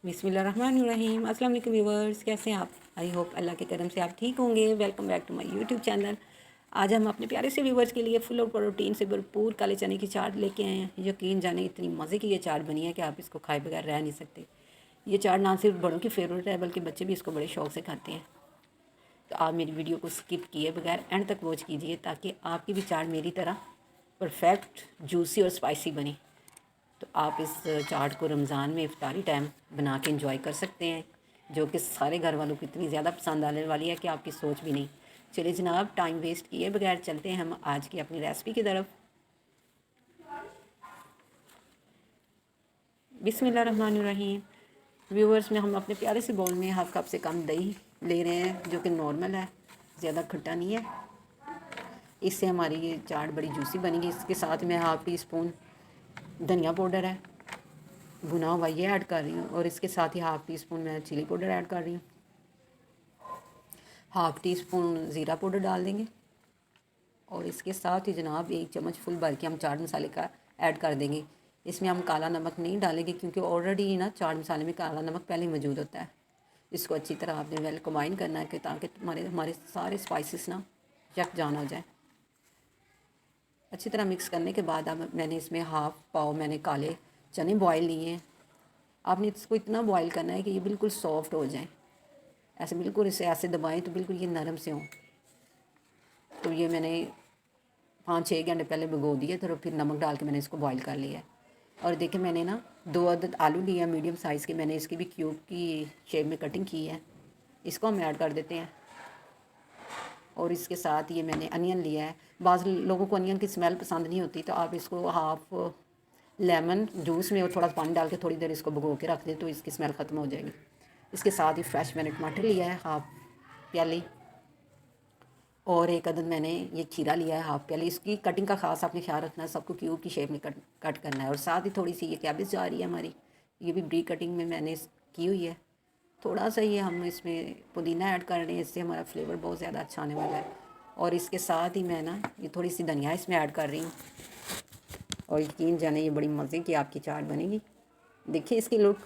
बिस्मिल्लाहिर्रहमानिर्रहीम। अस्सलाम वालेकुम व्यूअर्स, कैसे हैं आप? आई होप अल्लाह के करम से आप ठीक होंगे। Welcome back to my YouTube channel. आज हम अपने प्यारे से व्यूअर्स के लिए फुल और प्रोटीन से भरपूर काले चने की चाट लेके आए हैं। यकीन जाने इतनी मज़े की ये चाट बनी है कि आप इसको खाए बगैर रह नहीं सकते। ये चाट ना सिर्फ बड़ों की फेवरेट है बल्कि बच्चे भी इसको बड़े शौक से खाते हैं। तो आप मेरी वीडियो को स्किप किए बगैर एंड तक वॉच कीजिए ताकि आपकी भी चाट मेरी तरह परफेक्ट, जूसी और स्पाइसी बने। तो आप इस चाट को रमज़ान में इफ्तारी टाइम बना के इंजॉय कर सकते हैं, जो कि सारे घर वालों को इतनी ज़्यादा पसंद आने वाली है कि आपकी सोच भी नहीं। चलिए जनाब, टाइम वेस्ट किए बगैर चलते हैं हम आज की अपनी रेसिपी की तरफ। बिस्मिल्लाहिर्रहमानिर्रहीम। व्यूअर्स में हम अपने प्यारे से बाउल में हाफ कप से कम दही ले रहे हैं, जो कि नॉर्मल है, ज़्यादा खट्टा नहीं है। इससे हमारी ये चाट बड़ी जूसी बनेगी। इसके साथ में हाफ टी स्पून धनिया पाउडर है, भुना हुआ ये ऐड कर रही हूँ, और इसके साथ ही हाफ़ टी स्पून मैं चिली पाउडर ऐड कर रही हूँ। हाफ़ टी स्पून ज़ीरा पाउडर डाल देंगे, और इसके साथ ही जनाब 1 चम्मच फुल भर के हम चाट मसाले का ऐड कर देंगे। इसमें हम काला नमक नहीं डालेंगे क्योंकि ऑलरेडी ना चाट मसाले में काला नमक पहले ही मौजूद होता है। इसको अच्छी तरह आपने वेल कंबाइन करना है कि ताकि हमारे सारे स्पाइसेस ना यकजान हो जाए। अच्छी तरह मिक्स करने के बाद अब मैंने इसमें हाफ़ पाव मैंने काले चने बॉयल लिए हैं। आपने इसको इतना बॉयल करना है कि ये बिल्कुल सॉफ्ट हो जाए। ऐसे बिल्कुल इसे ऐसे दबाएं तो बिल्कुल ये नरम से हों। तो ये मैंने 5-6 घंटे पहले भिगो दिए, तो फिर नमक डाल के मैंने इसको बॉयल कर लिया है। और देखिए मैंने ना 2 अदद आलू लिए मीडियम साइज़ के, मैंने इसकी भी क्यूब की शेप में कटिंग की है। इसको हम ऐड कर देते हैं। और इसके साथ ये मैंने अनियन लिया है। बाज़ लोगों को अनियन की स्मेल पसंद नहीं होती, तो आप इसको हाफ़ लेमन जूस में और थोड़ा पानी डाल के थोड़ी देर इसको भिगो के रख दें तो इसकी स्मेल ख़त्म हो जाएगी। इसके साथ ही फ्रेश मैंने टमाटर लिया है हाफ़ प्याली, और 1 अदद मैंने ये खीरा लिया है हाफ़ प्याली। इसकी कटिंग का ख़ास आपने ख्याल रखना है, सबको क्यूब की शेप में कट करना है। और साथ ही थोड़ी सी ये कैबेज जा रही है हमारी, ये भी ब्री कटिंग में मैंने की हुई है। थोड़ा सा ये हम इसमें पुदीना ऐड कर रहे हैं, इससे हमारा फ्लेवर बहुत ज़्यादा अच्छा आने वाला है। और इसके साथ ही मैं ना ये थोड़ी सी धनिया इसमें ऐड कर रही हूँ, और यकीन जाने ये बड़ी मज़े की आपकी चाट बनेगी। देखिए इसकी लुक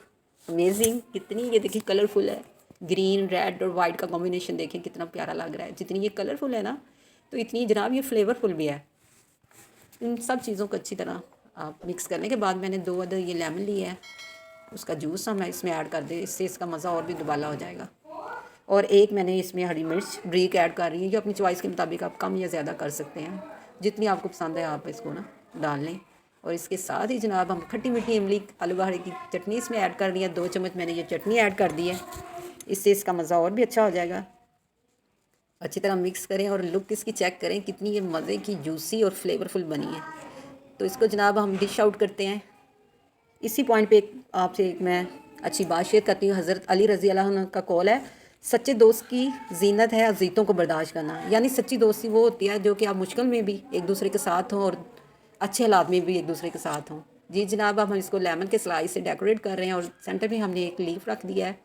अमेजिंग कितनी, ये देखिए कलरफुल है। ग्रीन रेड और वाइट का कॉम्बिनेशन देखिए कितना प्यारा लग रहा है। जितनी ये कलरफुल है ना, तो इतनी जनाब ये फ्लेवरफुल भी है। इन सब चीज़ों को अच्छी तरह आप मिक्स करने के बाद मैंने 2 अदद ये लेमन लिया है, उसका जूस हम इसमें ऐड कर दें, इससे इसका मज़ा और भी दुबाला हो जाएगा। और 1 मैंने इसमें हरी मिर्च ब्रीक ऐड कर रही है, जो अपनी चॉइस के मुताबिक आप कम या ज़्यादा कर सकते हैं। जितनी आपको पसंद है आप इसको ना डाल लें। और इसके साथ ही जनाब हम खट्टी मीठी इमली आलू बखारे की चटनी इसमें ऐड कर रही है। 2 चम्मच मैंने ये चटनी ऐड कर दी है, इससे इसका मज़ा और भी अच्छा हो जाएगा। अच्छी तरह मिक्स करें और लुक इसकी चेक करें कितनी ये मज़े की जूसी और फ्लेवरफुल बनी है। तो इसको जनाब हम डिश आउट करते हैं। इसी पॉइंट पे आपसे एक मैं अच्छी बात शेयर करती हूँ। हज़रत अली रज़ी अल्लाह अन्हु का कौल है, सच्चे दोस्त की जीनत है अज़ीतों को बर्दाश्त करना। यानी सच्ची दोस्ती वो होती है जो कि आप मुश्किल में भी एक दूसरे के साथ हों और अच्छे हालात में भी एक दूसरे के साथ हों। जी जनाब, अब हम इसको लेमन के स्लाइस से डेकोरेट कर रहे हैं, और सेंटर में हमने एक लीफ रख दिया है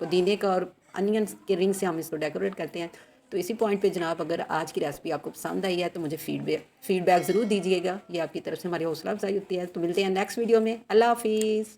पुदीने का, और अनियन के रिंग से हम इसको डेकोरेट करते हैं। तो इसी पॉइंट पे जनाब, अगर आज की रेसिपी आपको पसंद आई है तो मुझे फीडबैक ज़रूर दीजिएगा। ये आपकी तरफ से हमारी हौसला अफजाई होती है। तो मिलते हैं नेक्स्ट वीडियो में। अल्लाह हाफिज़।